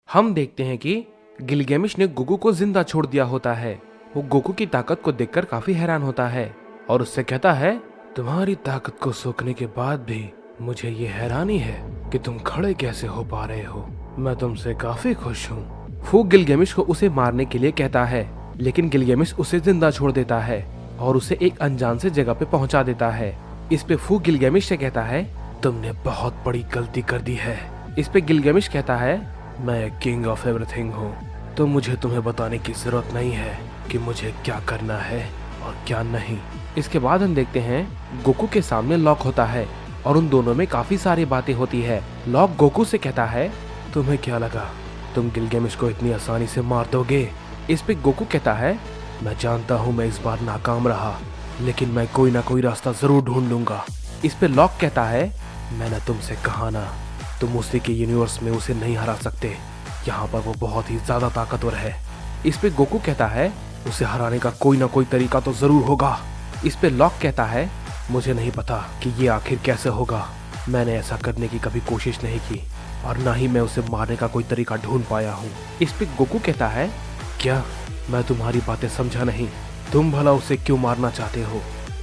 हम देखते हैं कि गिलगेमिश ने गोकू को जिंदा छोड़ दिया होता है। वो गोकू की ताकत को देखकर काफी हैरान होता है और उससे कहता है, तुम्हारी ताकत को सोखने के बाद भी मुझे ये हैरानी है कि तुम खड़े कैसे हो पा रहे हो। मैं तुमसे काफी खुश हूँ। फूक गिलगेमिश को उसे मारने के लिए कहता है, लेकिन गिलगेमिश उसे जिंदा छोड़ देता है और उसे एक अनजान से जगह पे पहुंचा देता है। इस पे फूक गिलगेमिश से कहता है, तुमने बहुत बड़ी गलती कर दी है। इस पे गिलगेमिश कहता है, मैं किंग ऑफ एवरीथिंग हूँ, तो मुझे तुम्हें बताने की जरूरत नहीं है कि मुझे क्या करना है और क्या नहीं। इसके बाद हम देखते हैं गोकू के सामने लॉक होता है और उन दोनों में काफी सारी बातें होती है। लॉक गोकू से कहता है, तुम्हें क्या लगा तुम गिलगेमिश को इतनी आसानी से मार दोगे? इस पे गोकू कहता है, मैं जानता हूँ मैं इस बार नाकाम रहा, लेकिन मैं कोई ना कोई रास्ता जरूर ढूंढ लूंगा। इस पे लॉक कहता है, मैंने तुमसे कहा ना, तुम उसी के यूनिवर्स में उसे नहीं हरा सकते। यहाँ पर वो बहुत ही ज्यादा ताकतवर है। इस पे गोकू कहता है, उसे हराने का कोई ना कोई तरीका तो जरूर होगा। इस पे लॉक कहता है, मुझे नहीं पता कि ये आखिर कैसे होगा। मैंने ऐसा करने की कभी कोशिश नहीं की और ना ही मैं उसे मारने का कोई तरीका ढूंढ पाया हूँ। इस पे गोकू कहता है, क्या? मैं तुम्हारी बातें समझा नहीं। तुम भला उसे क्यों मारना चाहते हो?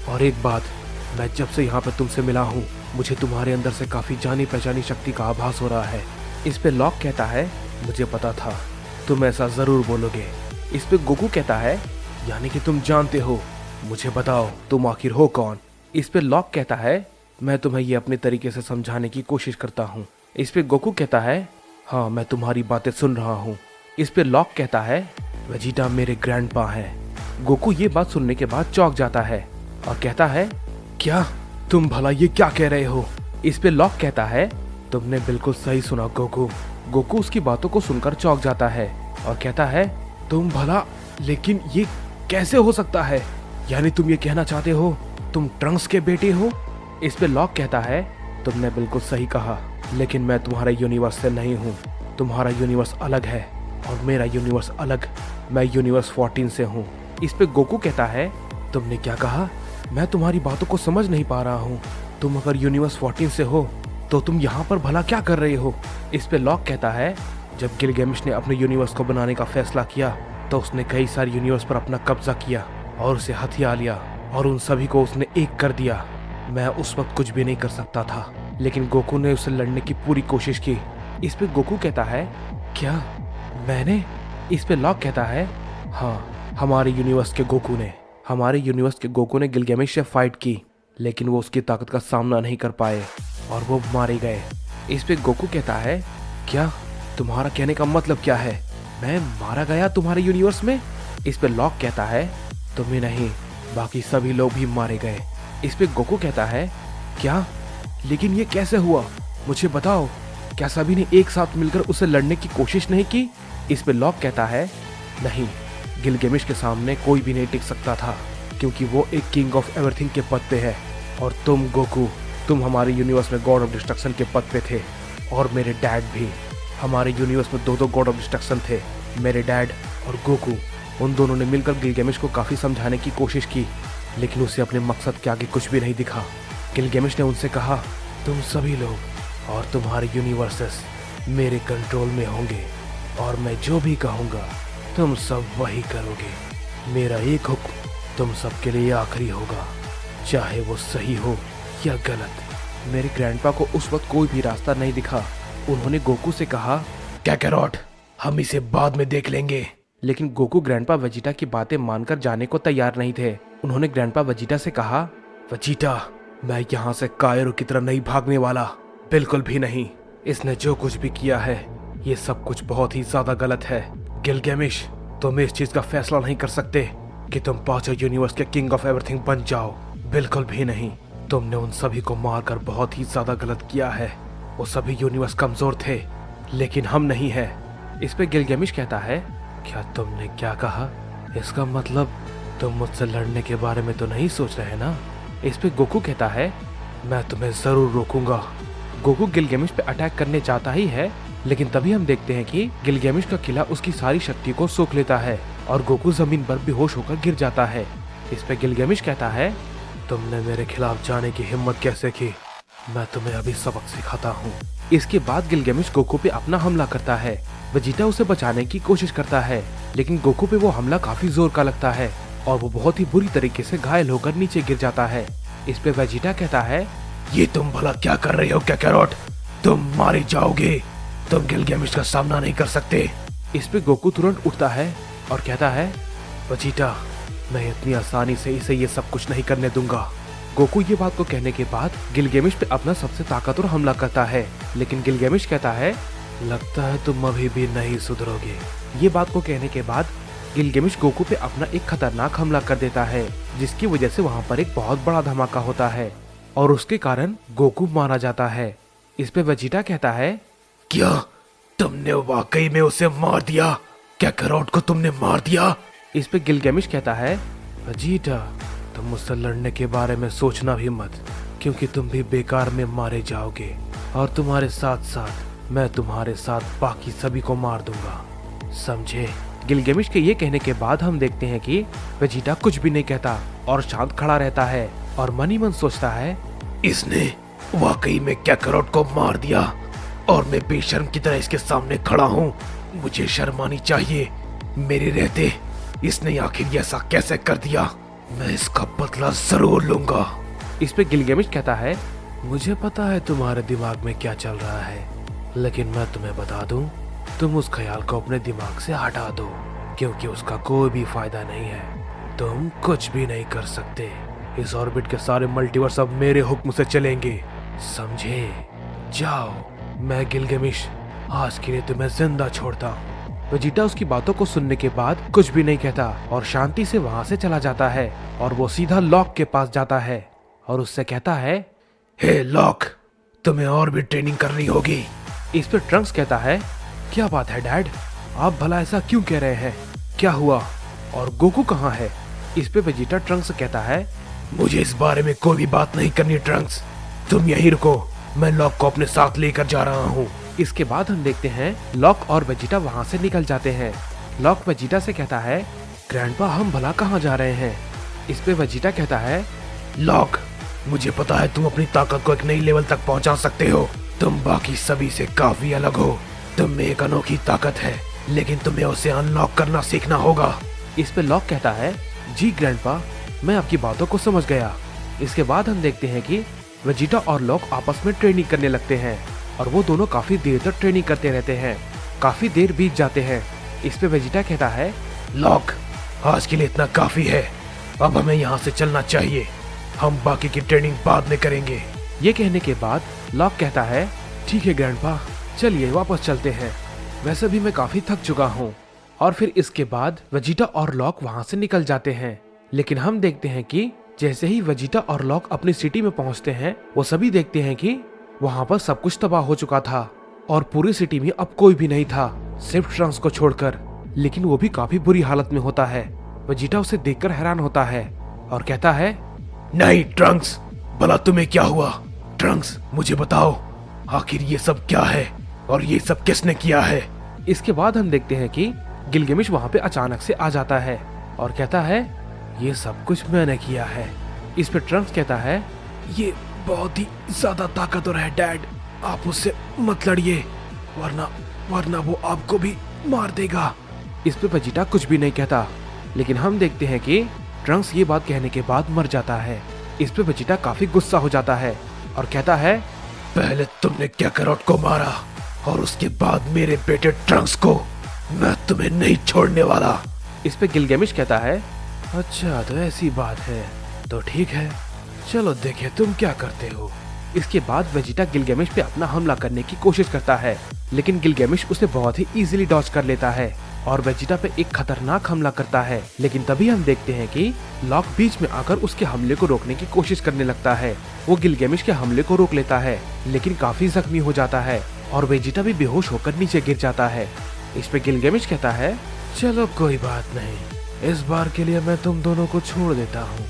और एक बात, मैं जब से यहाँ पे तुमसे मिला हूँ, मुझे तुम्हारे अंदर से काफी जानी पहचानी शक्ति का आभास हो रहा है। इस पे लॉक कहता है, मुझे पता था तुम ऐसा जरूर बोलोगे। इस पे गोकू कहता है, यानी कि तुम जानते हो। मुझे बताओ तुम आखिर हो कौन? इस पे लॉक कहता है, मैं तुम्हें ये अपने तरीके से समझाने की कोशिश करता हूँ। इस पे गोकू कहता है, हाँ मैं तुम्हारी बातें सुन रहा हूँ। इस पे लॉक कहता है, वेजिटा मेरे ग्रैंडपा हैं। गोकू ये बात सुनने के बाद चौंक जाता है और कहता है, क्या? तुम भला ये क्या कह रहे हो? इस पे लॉक कहता है, तुमने बिल्कुल सही सुना गोकू। गोकू उसकी बातों को सुनकर चौंक जाता है और कहता है, तुम भला, लेकिन ये कैसे हो सकता है? यानी तुम ये कहना चाहते हो तुम ट्रंक्स के बेटे हो? इस पे लॉक कहता है, तुमने बिल्कुल सही कहा, लेकिन मैं तुम्हारे यूनिवर्स से नहीं हूँ। तुम्हारा यूनिवर्स अलग है और मेरा यूनिवर्स अलग। मैं यूनिवर्स 14 से हूँ। इस पे गोकू कहता है, तुमने क्या कहा? मैं तुम्हारी बातों को समझ नहीं पा रहा हूँ। तुम अगर यूनिवर्स 14 से हो तो तुम यहाँ पर भला क्या कर रहे हो? इस पे लॉक कहता है, जब गिलगेमिश ने अपने यूनिवर्स को बनाने का फैसला किया तो उसने कई सारे यूनिवर्स पर अपना कब्जा किया और उसे हथिया लिया और उन सभी को उसने एक कर दिया। मैं उस वक्त कुछ भी नहीं कर सकता था, लेकिन गोकू ने उसे लड़ने की पूरी कोशिश की। इस पे गोकू कहता है, क्या मैंने? इस पे लॉक कहता है, हाँ हमारे यूनिवर्स के गोकू ने गिलगेमिश से फाइट की, लेकिन वो उसकी ताकत का सामना नहीं कर पाए और वो मारे गए। इस पे गोकू कहता है, क्या? तुम्हारा कहने का मतलब क्या है? मैं मारा गया तुम्हारे यूनिवर्स में? इस पे लॉक कहता है, तुम ही नहीं बाकी सभी लोग भी मारे गए। इस पे गोकू कहता है, क्या? लेकिन ये कैसे हुआ? मुझे बताओ, क्या सभी ने एक साथ मिलकर उसे लड़ने की कोशिश नहीं की? इस पे लॉक कहता है, नहीं, गिलगेमिश के सामने कोई भी नहीं टिक सकता था, क्योंकि वो एक किंग ऑफ एवरीथिंग के पद पे है और तुम गोकू, तुम हमारे यूनिवर्स में गॉड ऑफ डिस्ट्रक्शन के पद पे थे। और मेरे डैड भी, हमारे यूनिवर्स में दो गॉड ऑफ डिस्ट्रक्शन थे, मेरे डैड और गोकू। उन दोनों ने मिलकर गिलगेमिश को काफी समझाने की कोशिश की, लेकिन उसे अपने मकसद के आगे कुछ भी नहीं दिखा। गिलगेमिश ने उनसे कहा, तुम सभी लोग और तुम्हारे यूनिवर्सेस मेरे कंट्रोल में होंगे और मैं जो भी कहूँगा तुम सब वही करोगे। मेरा एक हुक्म तुम सबके लिए आखिरी होगा, चाहे वो सही हो या गलत। मेरे ग्रैंडपा को उस वक्त कोई भी रास्ता नहीं दिखा। उन्होंने गोकू से कहा, कैकैरॉट, हम इसे बाद में देख लेंगे। लेकिन गोकू ग्रैंडपा वेजिटा की बातें मानकर जाने को तैयार नहीं थे। उन्होंने ग्रैंडपा वेजिटा से कहा, वेजिटा, मैं यहाँ से कायरो की तरह नहीं भागने वाला, बिल्कुल भी नहीं। इसने जो कुछ भी किया है ये सब कुछ बहुत ही ज्यादा गलत है। गिलगेमिश, तुम इस चीज का फैसला नहीं कर सकते कि तुम पांचों यूनिवर्स के किंग ऑफ एवरीथिंग बन जाओ, बिल्कुल भी नहीं। तुमने उन सभी को मारकर बहुत ही ज्यादा गलत किया है। वो सभी यूनिवर्स कमजोर थे, लेकिन हम नहीं है। इस पे गिलगेमिश कहता है, क्या तुमने क्या कहा? इसका मतलब तुम मुझसे लड़ने के बारे में तो नहीं सोच रहे ना? इस पे गोकू कहता है, मैं तुम्हें जरूर रोकूंगा। गोकू गिलगेमिश पे अटैक करने चाहता ही है, लेकिन तभी हम देखते हैं कि गिलगेमिश का किला उसकी सारी शक्ति को सोख लेता है और गोकू जमीन पर बेहोश होकर गिर जाता है। इस पे गिलगेमिश कहता है, तुमने मेरे खिलाफ जाने की हिम्मत कैसे की? मैं तुम्हें अभी सबक सिखाता हूँ। इसके बाद गिलगामेश गोकू पे अपना हमला करता है। वेजिटा उसे बचाने की कोशिश करता है, लेकिन गोकू पे वो हमला काफी जोर का लगता है और वो बहुत ही बुरी तरीके से घायल होकर नीचे गिर जाता है। इस पे वेजिटा कहता है, ये तुम भला क्या कर रहे हो काकारोट? तुम मारे जाओगे, तुम गिलगामेश का सामना नहीं कर सकते। इस पे गोकू तुरंत उठता है और कहता है, वेजिटा, मैं इतनी आसानी से इसे ये सब कुछ नहीं करने दूंगा। गोकू ये बात को कहने के बाद गिलगामेश पे अपना सबसे ताकतवर हमला करता है, लेकिन गिलगामेश कहता है, लगता है तुम अभी भी नहीं सुधरोगे। ये बात को कहने के बाद गिलगामेश गोकू पे अपना एक खतरनाक हमला कर देता है, जिसकी वजह से वहाँ पर एक बहुत बड़ा धमाका होता है और उसके कारण गोकू मारा जाता है। इस पे वेजिटा कहता है, क्या तुमने वाकई में उसे मार दिया? काकारोट को तुमने मार दिया? इस पे गिलगामेश कहता है, वेजिटा, तुम मुझसे लड़ने के बारे में सोचना भी मत, क्योंकि तुम भी बेकार में मारे जाओगे और तुम्हारे साथ साथ मैं तुम्हारे साथ बाकी सभी को मार दूंगा, समझे? गिलगामेश के ये कहने के बाद हम देखते हैं कि वेजिटा कुछ भी नहीं कहता और शांत खड़ा रहता है और मन ही मन सोचता है, इसने वाकई में काकारोट को मार दिया और मैं बेशर्म की तरह इसके सामने खड़ा हूँ। मुझे शर्म आनी चाहिए, मेरे रहते इसने आखिर ऐसा कैसे कर दिया? मैं इसका बदला जरूर लूंगा। इस पे गिलगामेश कहता है, मुझे पता है तुम्हारे दिमाग में क्या चल रहा है, लेकिन मैं तुम्हें बता दूं, तुम उस ख्याल को अपने दिमाग से हटा दो, क्योंकि उसका कोई भी फायदा नहीं है। तुम कुछ भी नहीं कर सकते। इस ऑर्बिट के सारे मल्टीवर्स अब मेरे हुक्म से चलेंगे, समझे? जाओ, मैं गिलगामेश आज के लिए तुम्हें जिंदा छोड़ता हूँ। वेजिटा उसकी बातों को सुनने के बाद कुछ भी नहीं कहता और शांति से वहाँ से चला जाता है और वो सीधा लॉक के पास जाता है और उससे कहता है, हे लॉक, तुम्हें और भी ट्रेनिंग करनी होगी। इस पर ट्रंक्स कहता है, क्या बात है डैड, आप भला ऐसा क्यों कह रहे हैं? क्या हुआ और गोकू कहाँ है? इस पे वेजिटा ट्रंक्स कहता है, मुझे इस बारे में कोई भी बात नहीं करनी ट्रंक्स, तुम यहीं रुको, मैं लॉक को अपने साथ लेकर जा रहा हूँ। इसके बाद हम देखते हैं लॉक और वेजिटा वहाँ से निकल जाते हैं। लॉक वेजिटा से कहता है, ग्रैंडपा, हम भला कहाँ जा रहे हैं? इस पे वेजिटा कहता है, लॉक, मुझे पता है तुम अपनी ताकत को एक नई लेवल तक पहुंचा सकते हो। तुम बाकी सभी से काफी अलग हो। तुम में एक अनोखी ताकत है, लेकिन तुम्हें उसे अनलॉक करना सीखना होगा। इस पे लॉक कहता है, जी ग्रैंडपा, मैं आपकी बातों को समझ गया। इसके बाद हम देखते हैं कि वेजिटा और लॉक आपस में ट्रेनिंग करने लगते हैं और वो दोनों काफी देर तक ट्रेनिंग करते रहते हैं। काफी देर बीत जाते हैं। इस पे वेजिटा कहता है, लॉक, आज के लिए इतना काफी है, अब हमें यहाँ से चलना चाहिए, हम बाकी की ट्रेनिंग बाद में करेंगे। ये कहने के बाद लॉक कहता है, ठीक है ग्रैंडपा, चलिए वापस चलते हैं, वैसे भी मैं काफी थक चुका हूँ। और फिर इसके बाद वेजिटा और लॉक वहाँ से निकल जाते हैं। लेकिन हम देखते हैं कि जैसे ही वेजिटा और लॉक अपनी सिटी में पहुँचते हैं, वो सभी देखते हैं कि वहाँ पर सब कुछ तबाह हो चुका था और पूरी सिटी में अब कोई भी नहीं था, सिर्फ ट्रंक्स को छोड़कर। लेकिन वो भी काफी बुरी हालत में होता है। वेजिटा उसे देखकर हैरान होता है और कहता है, नहीं ट्रंक्स, भला तुम्हें क्या हुआ? ट्रंक्स, मुझे बताओ, आखिर ये सब क्या है और ये सब किसने किया है? इसके बाद हम देखते हैं कि गिलगामेश वहाँ पे अचानक से आ जाता है और कहता है, ये सब कुछ मैंने किया है। इस पे ट्रंक्स कहता है, ये बहुत ही ज्यादा ताकतवर है डैड, आप उससे मत लड़िए, वरना वो आपको भी मार देगा। इस पे वेजिटा कुछ भी नहीं कहता, लेकिन हम देखते हैं कि ट्रंक्स ये बात कहने के बाद मर जाता है। इस पे वेजिटा काफी गुस्सा हो जाता है और कहता है, पहले तुमने काकारोट को मारा और उसके बाद मेरे बेटे ट्रंक्स को, मैं तुम्हें नहीं छोड़ने वाला। इस पे गिलगामेश कहता है, अच्छा तो ऐसी बात है, तो ठीक है, चलो देखें तुम क्या करते हो। इसके बाद वेजिटा गिलगामेश पे अपना हमला करने की कोशिश करता है, लेकिन गिलगामेश उसे बहुत ही इजीली डॉज कर लेता है और वेजिटा पे एक खतरनाक हमला करता है। लेकिन तभी हम देखते हैं कि लॉक बीच में आकर उसके हमले को रोकने की कोशिश करने लगता है। वो गिलगामेश के हमले को रोक लेता है, लेकिन काफी जख्मी हो जाता है और वेजिटा भी बेहोश होकर नीचे गिर जाता है। इस पे गिलगामेश कहता है, चलो कोई बात नहीं, इस बार के लिए मैं तुम दोनों को छोड़ देता हूँ,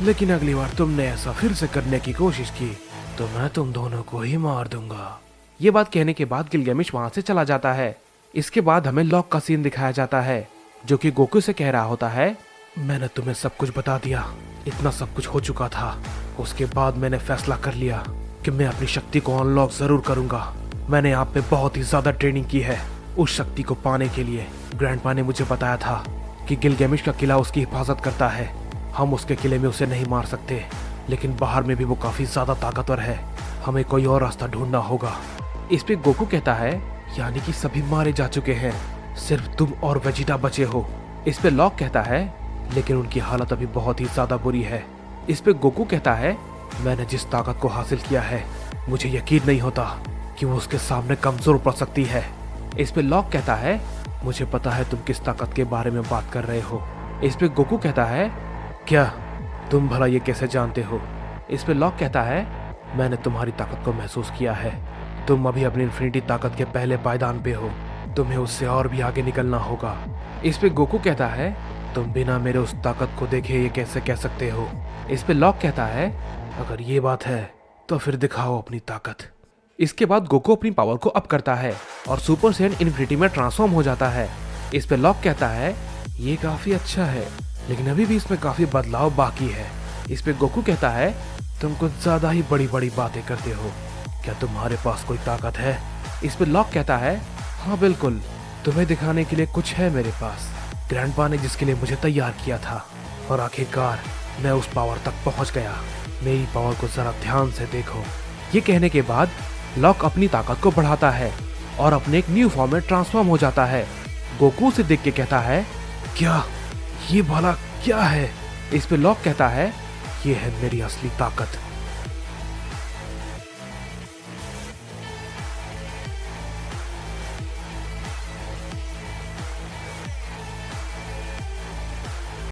लेकिन अगली बार तुमने ऐसा फिर से करने की कोशिश की तो मैं तुम दोनों को ही मार दूंगा। ये बात कहने के बाद गिलगामेश वहाँ से चला जाता है। इसके बाद हमें लॉक का सीन दिखाया जाता है, जो कि गोकू से कह रहा होता है, मैंने तुम्हें सब कुछ बता दिया, इतना सब कुछ हो चुका था। उसके बाद मैंने फैसला कर लिया कि मैं अपनी शक्ति को अनलॉक जरूर करूंगा मैंने आप पे बहुत ही ज्यादा ट्रेनिंग की है उस शक्ति को पाने के लिए। ग्रैंडपा ने मुझे बताया था कि गिलगेमिश का किला उसकी हिफाजत करता है। हम उसके किले में उसे नहीं मार सकते, लेकिन बाहर में भी वो काफी ज्यादा ताकतवर है। हमें कोई और रास्ता ढूंढना होगा। इस पे गोकू कहता है, यानी कि सभी मारे जा चुके हैं, सिर्फ तुम और वेजिटा बचे हो। इस पे लॉक कहता है, लेकिन उनकी हालत अभी बहुत ही ज्यादा बुरी है। इस पे गोकू कहता है, मैंने जिस ताकत को हासिल किया है मुझे यकीन नहीं होता कि वो उसके सामने कमजोर पड़ सकती है। इस पे लॉक कहता है, मुझे पता है तुम किस ताकत के बारे में बात कर रहे हो। इस पे गोकू कहता है, क्या तुम भला ये कैसे जानते हो? इस पे लॉक कहता है, मैंने तुम्हारी ताकत को महसूस किया है। तुम अभी अपनी इन्फिनिटी ताकत के पहले पायदान पे हो, तुम्हें उससे और भी आगे निकलना होगा। इस पे गोकू कहता है, तुम बिना मेरे उस ताकत को देखे ये कैसे कह सकते हो? इस पे लॉक कहता है, अगर ये बात है तो फिर दिखाओ अपनी ताकत। इसके बाद गोकू अपनी पावर को अप करता है और सुपर सैयन इन्फिनिटी में ट्रांसफॉर्म हो जाता है। इस पे लॉक कहता है, ये काफी अच्छा है, लेकिन अभी भी इसमें काफी बदलाव बाकी है। इस पे गोकू कहता है, तुम कुछ ज्यादा ही बड़ी बड़ी बातें करते हो, क्या तुम्हारे पास कोई ताकत है? इस पे लॉक कहता है, हाँ बिल्कुल, तुम्हें दिखाने के लिए कुछ है मेरे पास। ग्रैंडपा ने जिसके लिए मुझे तैयार किया था, और आखिरकार मैं उस पावर तक पहुंच गया। मेरी पावर को जरा ध्यान से देखो। ये कहने के बाद लॉक अपनी ताकत को बढ़ाता है और अपने एक न्यू फॉर्म में ट्रांसफॉर्म हो जाता है। गोकू से देख के कहता है, क्या ये भला क्या है? इस पे लॉक कहता है, ये है मेरी असली ताकत।